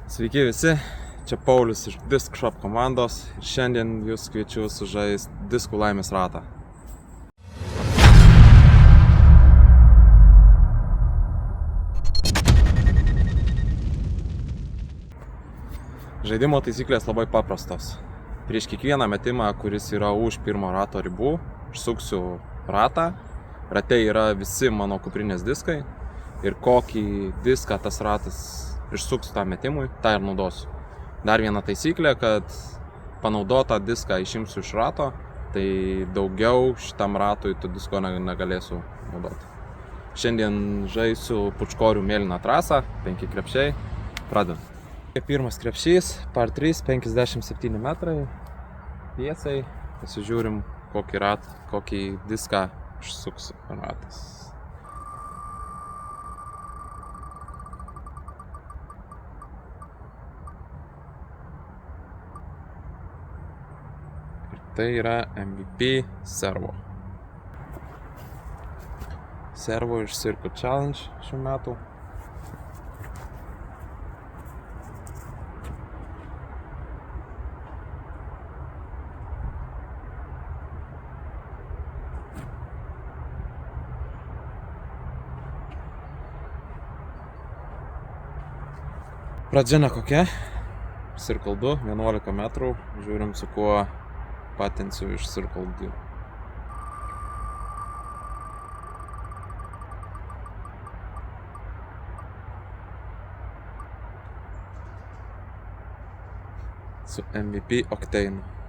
Sveiki visi, čia Paulius iš Disc Shop komandos ir šiandien jūs kviečiu sužaisti diskų laimės ratą. Žaidimo taisyklės labai paprastos. Prieš kiekvieną metimą, kuris yra už pirmo rato ribų, aš suksiu ratą. Rate yra visi mano kuprinės diskai ir kokį diską tas ratas išsuks tą metimui, tą ir naudosiu. Dar viena taisyklė, kad panaudotą diską išimsiu iš rato, tai daugiau šitam ratui to disko negalėsiu naudoti. Šiandien žaisiu pučkorių mėlyną trasą, 5 krepšiai, pradedam. Pirmas krepšys, par 3, 57 metrai, tiesiai, pasižiūrim kokį diską išsuks ratas. Tai yra MVP servo. Servo iš Circuit Challenge šių metų. Pradžia nekokia. Circle 2, 11 metrų. Žiūrim, su kuo patinsiu iš Circle 2. Su MVP Octane.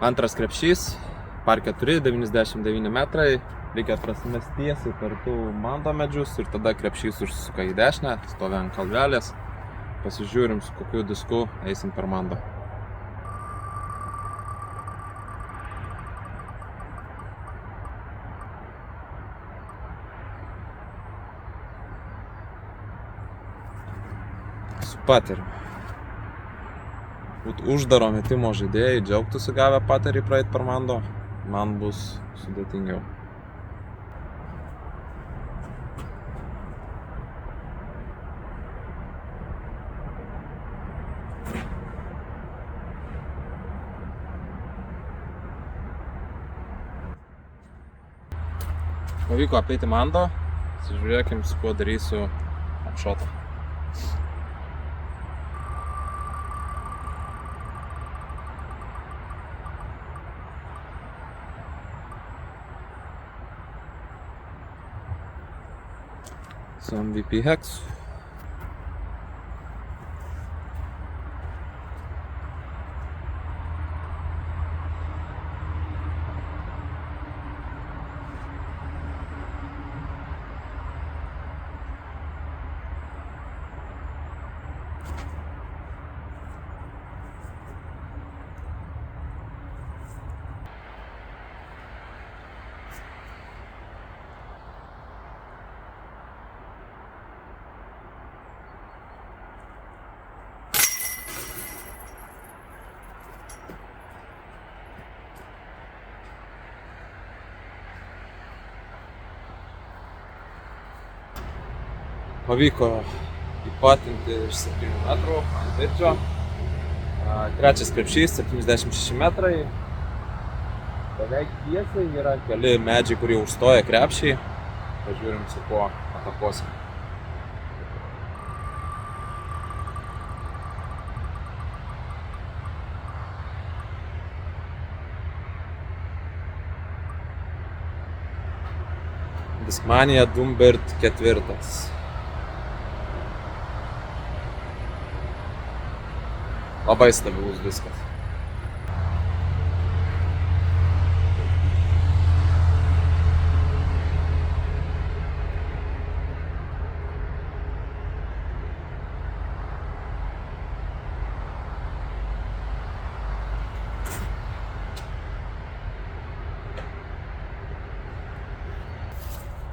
Antras krepšys, par 4, 99 metrai, reikia prasimest tiesiai per tų mando medžius ir tada krepšys užsisuka į dešinę, stovi ant kalvelės, pasižiūrim su kokiu disku eisim per mando. Su pateriu. Uždaro metimo žaidėjai džiaugtųsi gavę paterį praeit per mando, man bus sudėtingiau. Pavyko apeiti mando, pasižiūrėkim, su kuo darysiu apšotą. Su MVP Hex. Pavyko įpatinti iš 7 metrų ant virdžio. Trečias krepšys, 76 metrai. Beveik tiesiai yra keli medžiai, kurie užstoja krepšį. Pažiūrim, su kuo atakuosim. Discmania Dumbert 4. Labai stabilus diskas.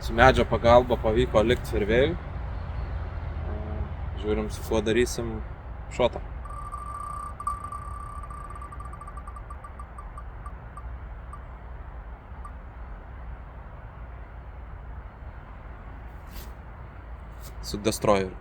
Su medžio pagalba pavyko likti servėjui. Žiūrim, su kuo darysim šotą. Su Destroyeriu.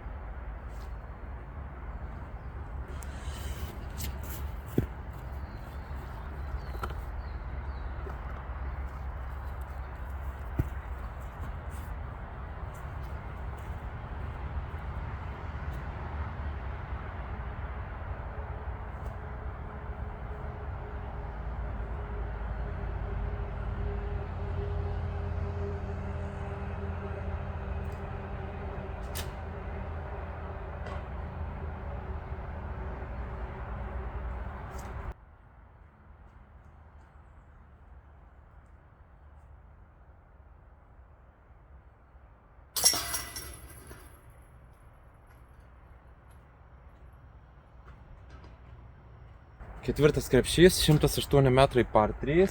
Ketvirtas krepšys, 108 metrai par 3.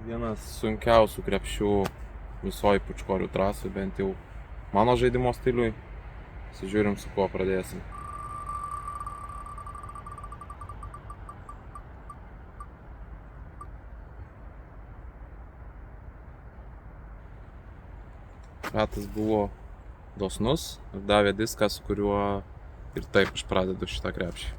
Vienas sunkiausių krepšių visoji Pučkorių trasui, bent jau mano žaidimo stiliui. Pasižiūrim, su kuo pradėsim. Ratas buvo dosnus ir davė diską, su kuriuo ir taip aš pradedu šitą krepšį.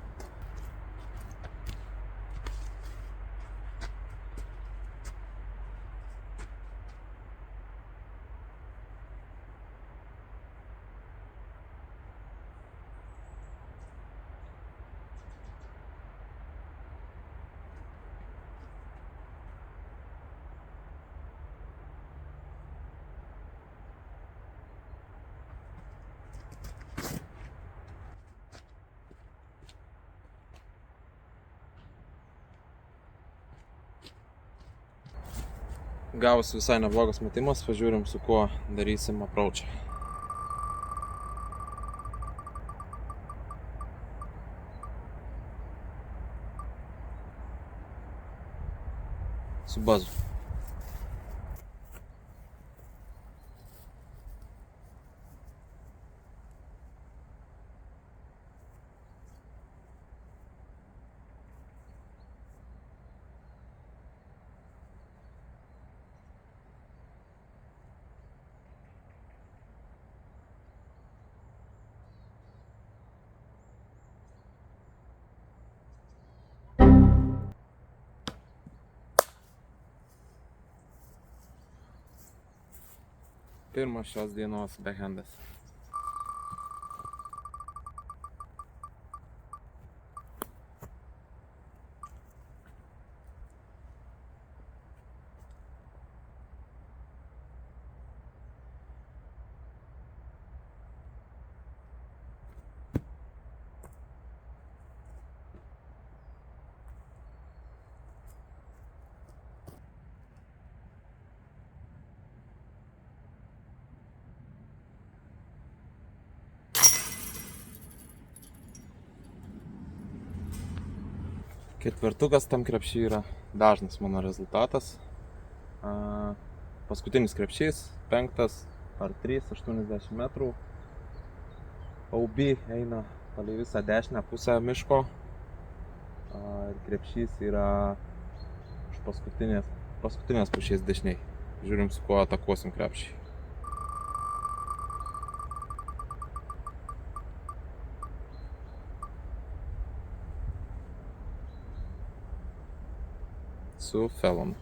Gavosi visai neblogas metimas, pažiūrim, su kuo darysim approachą. Su bazu. Pirmas šios dienos behendas. Ketvirtukas tam krepšy yra dažnas mano rezultatas. Paskutinis krepšys, 5 par 3, 80 metrų. OB eina palei visą dešinę pusę miško. Ir krepšys yra iš paskutinės pušies dešiniai. Žiūrim, su kuo atakuosim krepšį. Su Felon.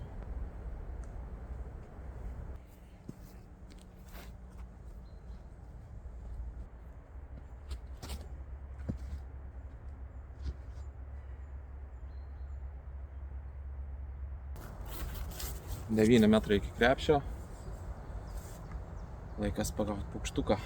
Devyni metrai iki krepšio. Laikas pagauti paukštuką.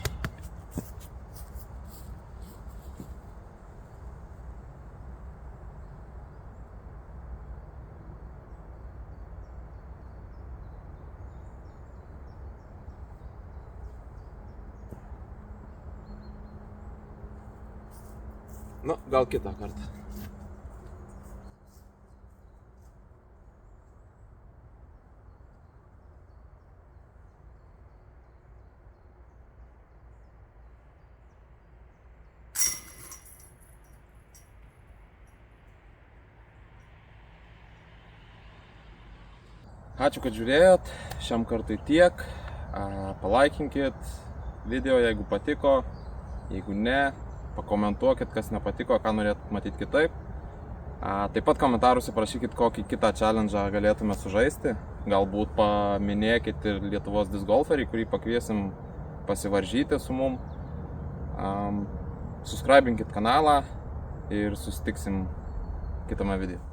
Nu, gal kitą kartą. Ačiū, kad žiūrėjot. Šiam kartui tiek. Palaikinkit video, jeigu patiko. Jeigu ne, pakomentuokit, kas nepatiko, ką norėtumėt matyti kitaip. Taip pat komentaruose parašykit, kokį kitą challenge'ą galėtume sužaisti. Galbūt paminėkit ir Lietuvos disc golferį, kurį pakviesim pasivaržyti su mum. Subscribinkit kanalą ir susitiksim kitame video.